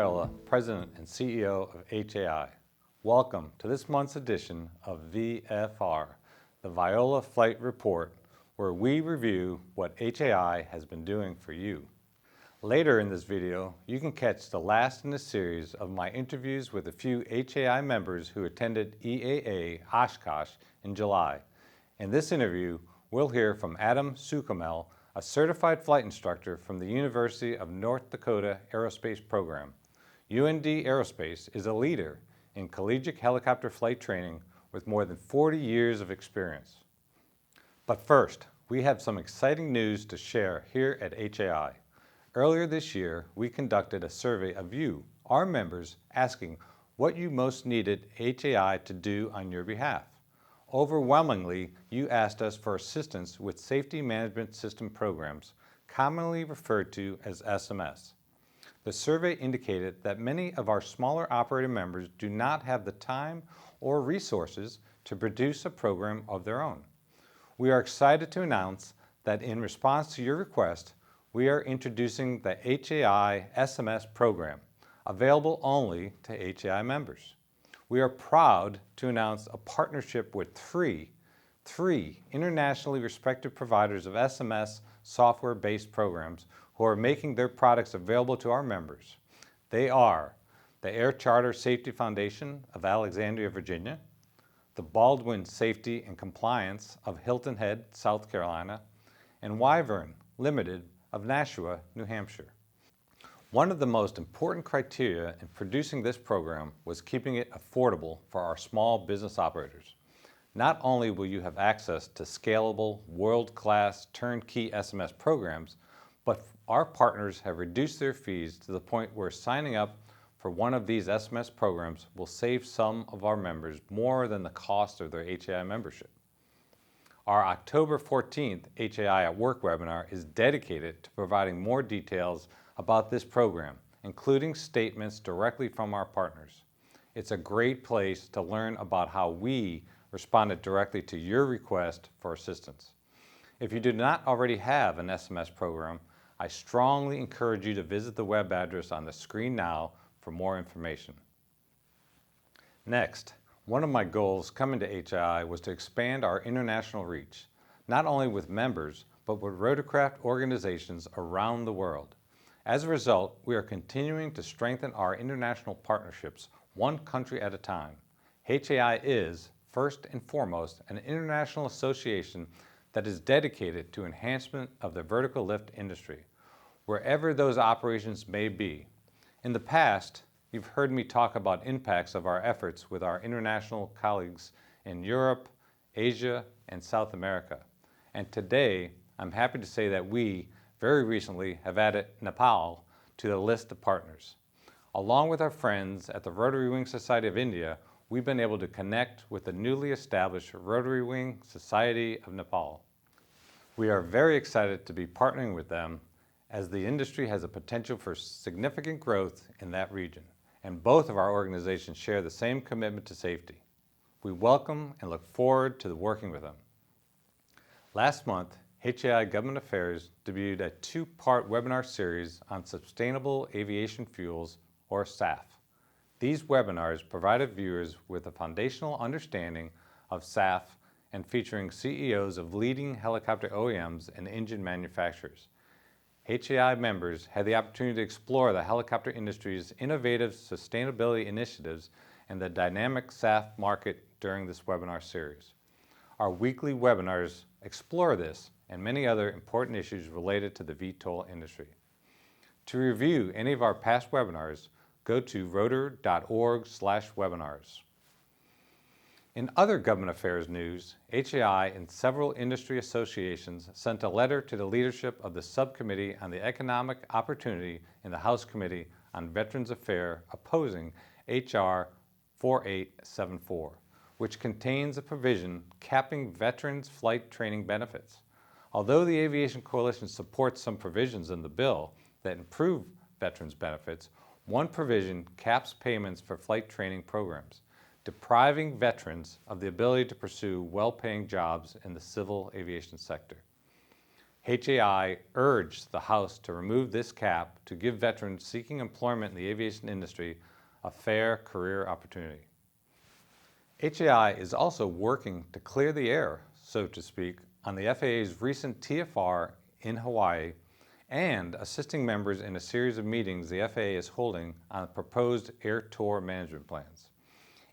Viola, President and CEO of HAI. Welcome to this month's edition of VFR, the Viola Flight Report, where we review what HAI has been doing for you. Later in this video, you can catch the last in the series of my interviews with a few HAI members who attended EAA Oshkosh in July. In this interview, we'll hear from Adam Sukamel, a certified flight instructor from the University of North Dakota Aerospace Program. UND Aerospace is a leader in collegiate helicopter flight training with more than 40 years of experience. But first, we have some exciting news to share here at HAI. Earlier this year, we conducted a survey of you, our members, asking what you most needed HAI to do on your behalf. Overwhelmingly, you asked us for assistance with Safety Management System programs, commonly referred to as SMS. The survey indicated that many of our smaller operator members do not have the time or resources to produce a program of their own. We are excited to announce that in response to your request, we are introducing the HAI SMS program, available only to HAI members. We are proud to announce a partnership with three internationally respected providers of SMS software-based programs who are making their products available to our members. They are the Air Charter Safety Foundation of Alexandria, Virginia, the Baldwin Safety and Compliance of Hilton Head, South Carolina, and Wyvern Limited of Nashua, New Hampshire. One of the most important criteria in producing this program was keeping it affordable for our small business operators. Not only will you have access to scalable, world-class, turnkey SMS programs, but our partners have reduced their fees to the point where signing up for one of these SMS programs will save some of our members more than the cost of their HAI membership. Our October 14th HAI at Work webinar is dedicated to providing more details about this program, including statements directly from our partners. It's a great place to learn about how we responded directly to your request for assistance. If you do not already have an SMS program, I strongly encourage you to visit the web address on the screen now for more information. Next, one of my goals coming to HAI was to expand our international reach, not only with members, but with rotorcraft organizations around the world. As a result, we are continuing to strengthen our international partnerships one country at a time. HAI is, first and foremost, an international association that is dedicated to enhancement of the vertical lift industry, wherever those operations may be. In the past, you've heard me talk about impacts of our efforts with our international colleagues in Europe, Asia, and South America. And today, I'm happy to say that we, very recently, have added Nepal to the list of partners. Along with our friends at the Rotary Wing Society of India, we've been able to connect with the newly established Rotary Wing Society of Nepal. We are very excited to be partnering with them as the industry has a potential for significant growth in that region, and both of our organizations share the same commitment to safety. We welcome and look forward to working with them. Last month, HAI Government Affairs debuted a two-part webinar series on sustainable aviation fuels, or SAF. These webinars provided viewers with a foundational understanding of SAF and featuring CEOs of leading helicopter OEMs and engine manufacturers. HAI members had the opportunity to explore the helicopter industry's innovative sustainability initiatives and the dynamic SAF market during this webinar series. Our weekly webinars explore this and many other important issues related to the VTOL industry. To review any of our past webinars, go to rotor.org/webinars. In other government affairs news, HAI and several industry associations sent a letter to the leadership of the Subcommittee on the Economic Opportunity in the House Committee on Veterans Affairs opposing H.R. 4874, which contains a provision capping veterans' flight training benefits. Although the Aviation Coalition supports some provisions in the bill that improve veterans' benefits, one provision caps payments for flight training programs, depriving veterans of the ability to pursue well-paying jobs in the civil aviation sector. HAI urged the House to remove this cap to give veterans seeking employment in the aviation industry a fair career opportunity. HAI is also working to clear the air, so to speak, on the FAA's recent TFR in Hawaii and assisting members in a series of meetings the FAA is holding on proposed air tour management plans.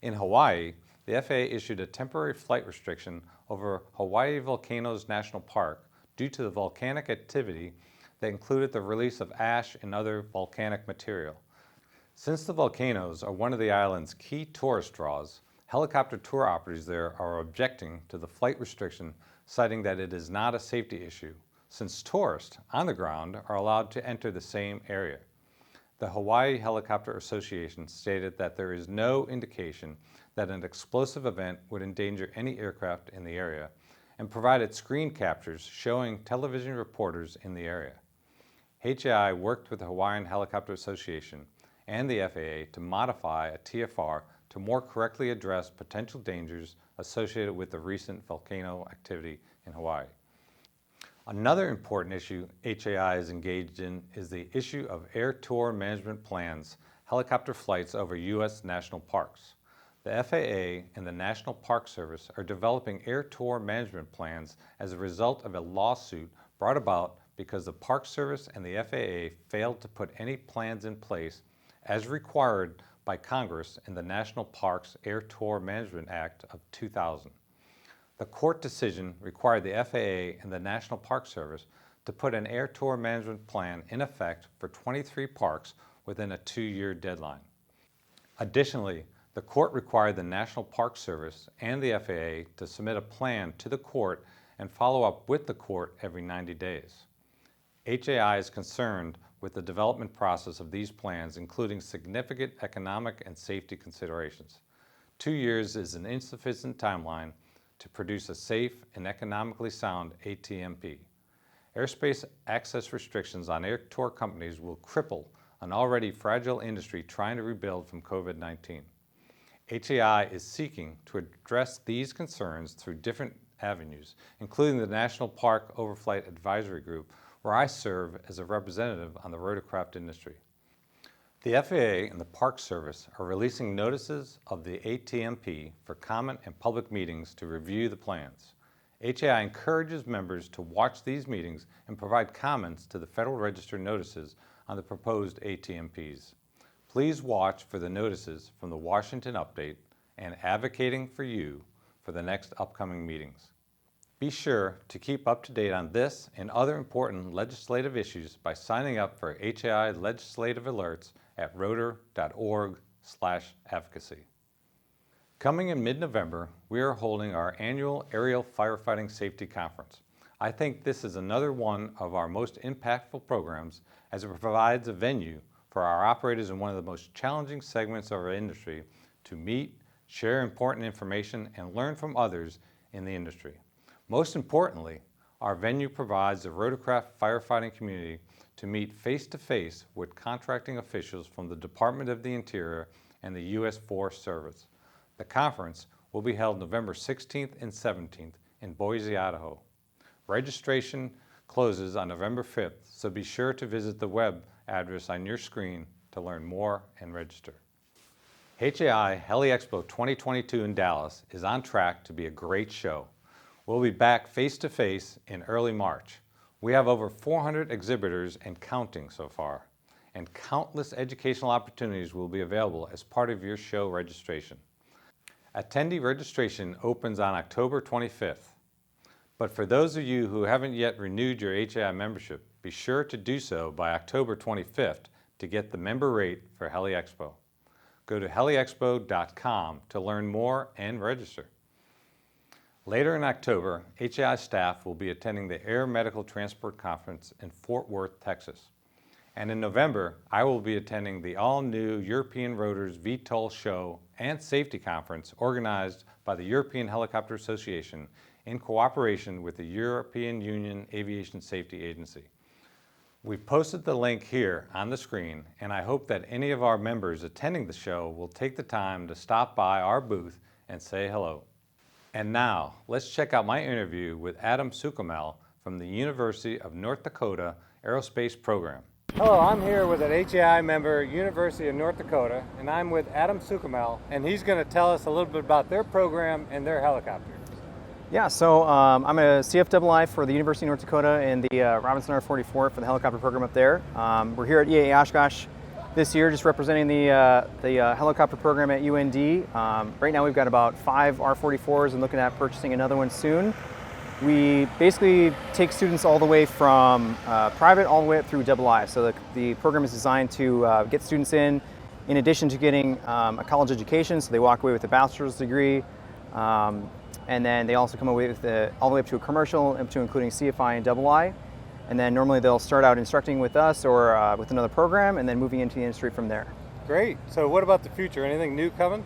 In Hawaii, the FAA issued a temporary flight restriction over Hawaii Volcanoes National Park due to the volcanic activity that included the release of ash and other volcanic material. Since the volcanoes are one of the island's key tourist draws, helicopter tour operators there are objecting to the flight restriction, citing that it is not a safety issue, since tourists on the ground are allowed to enter the same area. The Hawaii Helicopter Association stated that there is no indication that an explosive event would endanger any aircraft in the area, and provided screen captures showing television reporters in the area. HAI worked with the Hawaiian Helicopter Association and the FAA to modify a TFR to more correctly address potential dangers associated with the recent volcano activity in Hawaii. Another important issue HAI is engaged in is the issue of air tour management plans, helicopter flights over U.S. national parks. The FAA and the National Park Service are developing air tour management plans as a result of a lawsuit brought about because the Park Service and the FAA failed to put any plans in place as required by Congress in the National Parks Air Tour Management Act of 2000. The court decision required the FAA and the National Park Service to put an air tour management plan in effect for 23 parks within a 2-year deadline. Additionally, the court required the National Park Service and the FAA to submit a plan to the court and follow up with the court every 90 days. HAI is concerned with the development process of these plans, including significant economic and safety considerations. 2 years is an insufficient timeline to produce a safe and economically sound ATMP. Airspace access restrictions on air tour companies will cripple an already fragile industry trying to rebuild from COVID-19. HAI is seeking to address these concerns through different avenues, including the National Park Overflight Advisory Group, where I serve as a representative on the rotorcraft industry. The FAA and the Park Service are releasing notices of the ATMP for comment and public meetings to review the plans. HAI encourages members to watch these meetings and provide comments to the Federal Register notices on the proposed ATMPs. Please watch for the notices from the Washington Update and Advocating for You for the next upcoming meetings. Be sure to keep up to date on this and other important legislative issues by signing up for HAI legislative alerts at rotor.org/advocacy. Coming in mid-November, we are holding our annual Aerial Firefighting Safety Conference. I think this is another one of our most impactful programs as it provides a venue for our operators in one of the most challenging segments of our industry to meet, share important information, and learn from others in the industry. Most importantly, our venue provides the rotorcraft firefighting community to meet face-to-face with contracting officials from the Department of the Interior and the U.S. Forest Service. The conference will be held November 16th and 17th in Boise, Idaho. Registration closes on November 5th, so be sure to visit the web address on your screen to learn more and register. HAI Heli Expo 2022 in Dallas is on track to be a great show. We'll be back face-to-face in early March. We have over 400 exhibitors and counting so far, and countless educational opportunities will be available as part of your show registration. Attendee registration opens on October 25th. But for those of you who haven't yet renewed your HAI membership, be sure to do so by October 25th to get the member rate for Heli Expo. Go to heliexpo.com to learn more and register. Later in October, HAI staff will be attending the Air Medical Transport Conference in Fort Worth, Texas. And in November, I will be attending the all-new European Rotors VTOL Show and Safety Conference organized by the European Helicopter Association in cooperation with the European Union Aviation Safety Agency. We've posted the link here on the screen, and I hope that any of our members attending the show will take the time to stop by our booth and say hello. And now, let's check out my interview with Adam Sukamel from the University of North Dakota Aerospace Program. Hello, I'm here with an HAI member, University of North Dakota, and I'm with Adam Sukamel, and he's going to tell us a little bit about their program and their helicopter. Yeah, so I'm a CFII for the University of North Dakota and the Robinson R-44 for the helicopter program up there. We're here at EAA Oshkosh this year just representing the helicopter program at UND. Right now we've got about 5 R-44s and looking at purchasing another one soon. We basically take students all the way from private all the way up through II. So the program is designed to get students in addition to getting a college education, so they walk away with a bachelor's degree. And then they also come away with all the way up to a commercial, up to including CFI and II. And then normally they'll start out instructing with us or with another program and then moving into the industry from there. Great. So what about the future? Anything new coming?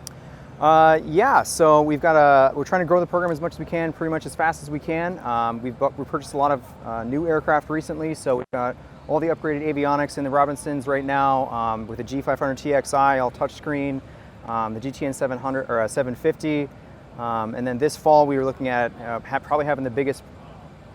Yeah, so we're trying to grow the program as much as we can, pretty much as fast as we can. We've purchased a lot of new aircraft recently, so we've got all the upgraded avionics in the Robinsons right now with the G500 TXI, all touchscreen, the GTN 700 or 750. And then this fall we were looking at probably having the biggest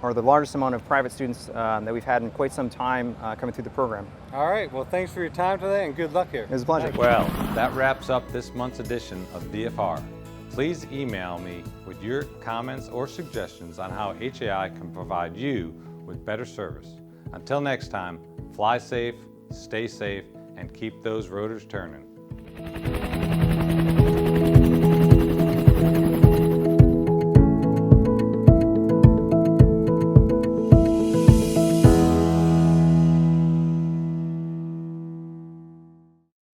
or the largest amount of private students that we've had in quite some time coming through the program. All right, well thanks for your time today and good luck here. It was a pleasure. Well, that wraps up this month's edition of VFR. Please email me with your comments or suggestions on how HAI can provide you with better service. Until next time, fly safe, stay safe, and keep those rotors turning.